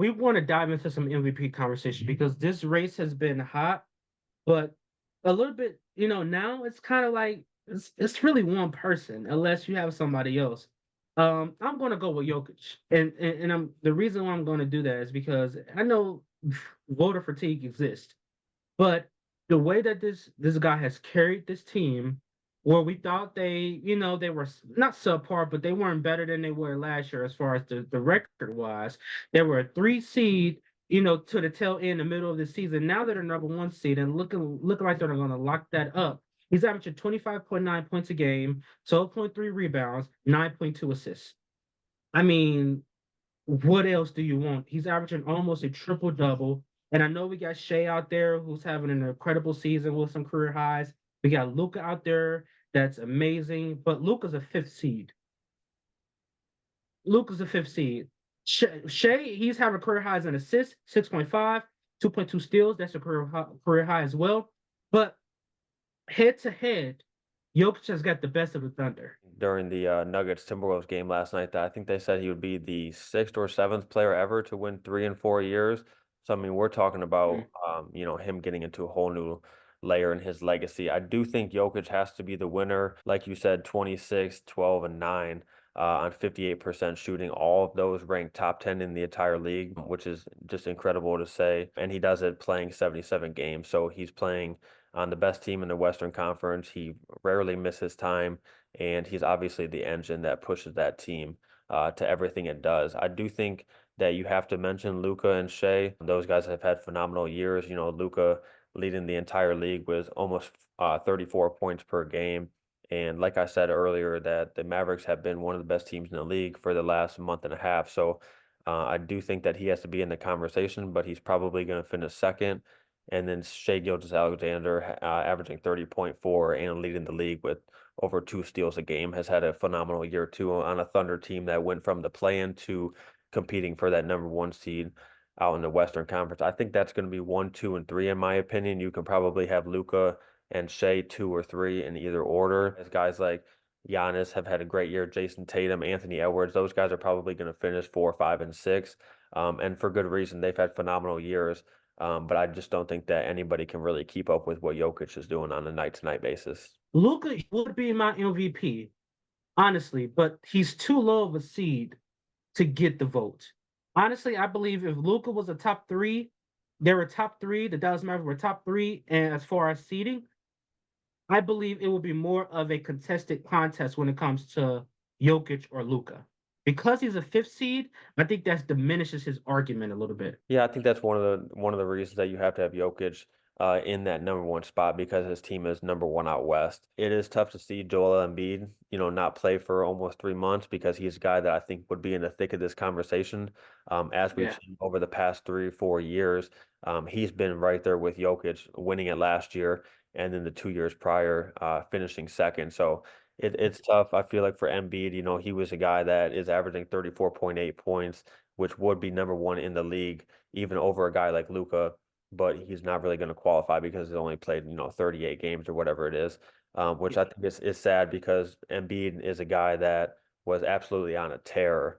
we want to dive into some MVP conversation because this race has been hot, but a little bit, now it's kind of like it's really one person unless you have somebody else. I'm gonna go with Jokic, and I'm the reason why I'm going to do that is because I know voter fatigue exists, but the way that this guy has carried this team, where we thought they were not subpar, but they weren't better than they were last year as far as the record wise. They were a 3 seed, to the tail end, the middle of the season. Now they're the number 1 seed and looking like they're going to lock that up. He's averaging 25.9 points a game, 12.3 rebounds, 9.2 assists. I mean, what else do you want? He's averaging almost a triple double. And I know we got Shai out there who's having an incredible season with some career highs. We got Luka out there that's amazing, but Luka's a fifth seed. Luka's a fifth seed. Shai, he's having career highs in assists, 6.5, 2.2 steals. That's a career high as well. But head to head, Jokic has got the best of the Thunder. During the Nuggets Timberwolves game last night, that I think they said he would be the sixth or seventh player ever to win 3 in 4 years. So I mean, we're talking about him getting into a whole new layer in his legacy. I do think Jokic has to be the winner, like you said, 26, 12, and 9 on 58% shooting. All of those ranked top 10 in the entire league, which is just incredible to say. And he does it playing 77 games. So he's playing on the best team in the Western Conference. He rarely misses time, and he's obviously the engine that pushes that team to everything it does. I do think that you have to mention Luka and Shai. Those guys have had phenomenal years. Luka leading the entire league with almost 34 points per game. And like I said earlier, that the Mavericks have been one of the best teams in the league for the last month and a half. So I do think that he has to be in the conversation, but he's probably going to finish second. And then Shai Gilgeous-Alexander, averaging 30.4 and leading the league with over 2 steals a game, has had a phenomenal year too on a Thunder team that went from the play-in to competing for that number 1 seed out in the Western Conference. I think that's going to be 1, 2, and 3 in my opinion. You can probably have Luka and Shai 2 or 3 in either order. As guys like Giannis have had a great year, Jason Tatum, Anthony Edwards, those guys are probably going to finish 4, 5, and 6, and for good reason. They've had phenomenal years. But I just don't think that anybody can really keep up with what Jokic is doing on a night-to-night basis. Luka would be my MVP, honestly, but he's too low of a seed to get the vote. Honestly, I believe if Luka was a top three, they were top three, the Dallas Mavericks were top three, and as far as seeding, I believe it will be more of a contested contest when it comes to Jokic or Luka. Because he's a fifth seed, I think that diminishes his argument a little bit. Yeah, I think that's one of the reasons that you have to have Jokic in that number 1 spot because his team is number 1 out west. It is tough to see Joel Embiid, not play for almost 3 months because he's a guy that I think would be in the thick of this conversation. As we've Yeah. seen over the past 3 or 4 years, he's been right there with Jokic, winning it last year and then the 2 years prior, finishing second. So it's tough. I feel like for Embiid, he was a guy that is averaging 34.8 points, which would be number 1 in the league, even over a guy like Luka, but he's not really going to qualify because he's only played, 38 games or whatever it is, which I think is sad because Embiid is a guy that was absolutely on a tear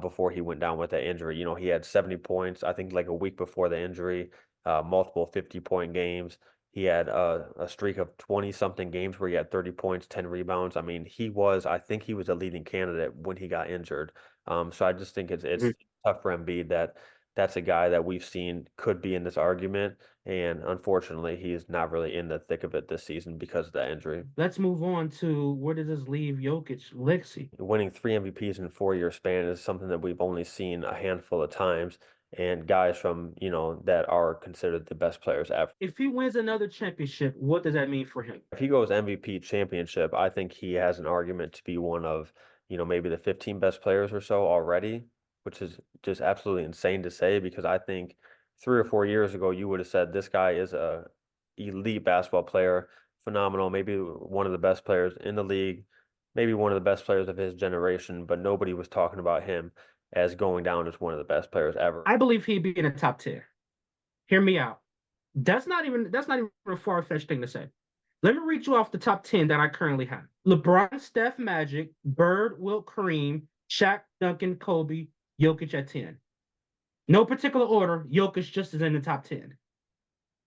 before he went down with that injury. He had 70 points, I think like a week before the injury, multiple 50-point games. He had a streak of 20-something games where he had 30 points, 10 rebounds. I mean, I think he was a leading candidate when he got injured. So I just think it's tough for Embiid that's a guy that we've seen could be in this argument, and unfortunately, he's not really in the thick of it this season because of that injury. Let's move on to where does this leave Jokic legacy? Winning 3 MVPs in a 4-year span is something that we've only seen a handful of times, and guys from, that are considered the best players ever. If he wins another championship, what does that mean for him? If he goes MVP championship, I think he has an argument to be one of, maybe the 15 best players or so already, which is just absolutely insane to say because I think 3 or 4 years ago you would have said this guy is a elite basketball player, phenomenal, maybe one of the best players in the league, maybe one of the best players of his generation, but nobody was talking about him as going down as one of the best players ever. I believe he'd be in the top 10. Hear me out. That's not even a far-fetched thing to say. Let me read you off the top 10 that I currently have. LeBron, Steph, Magic, Bird, Wilt, Kareem, Shaq, Duncan, Kobe, Jokic at 10. No particular order. Jokic just is in the top 10.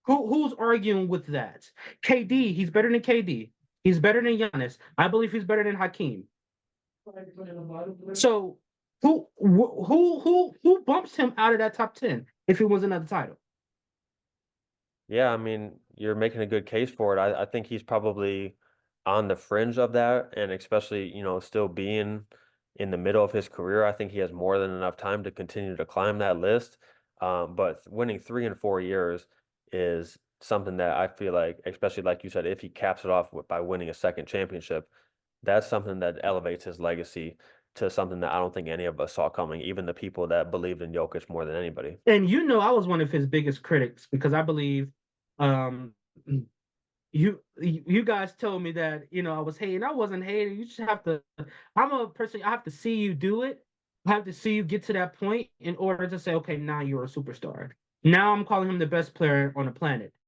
Who's arguing with that? KD, he's better than KD. He's better than Giannis. I believe he's better than Hakeem. So who bumps him out of that top 10 if he wins another title? Yeah, I mean, you're making a good case for it. I think he's probably on the fringe of that, and especially, still being in the middle of his career, I think he has more than enough time to continue to climb that list. But winning 3 in 4 years is something that I feel like, especially like you said, if he caps it off by winning a second championship, that's something that elevates his legacy to something that I don't think any of us saw coming, even the people that believed in Jokic more than anybody. And I was one of his biggest critics because I believe um you guys told me that I was hating. I wasn't hating. You just have to. I'm a person. I have to see you do it. I have to see you get to that point in order to say, okay, now you're a superstar. Now I'm calling him the best player on the planet.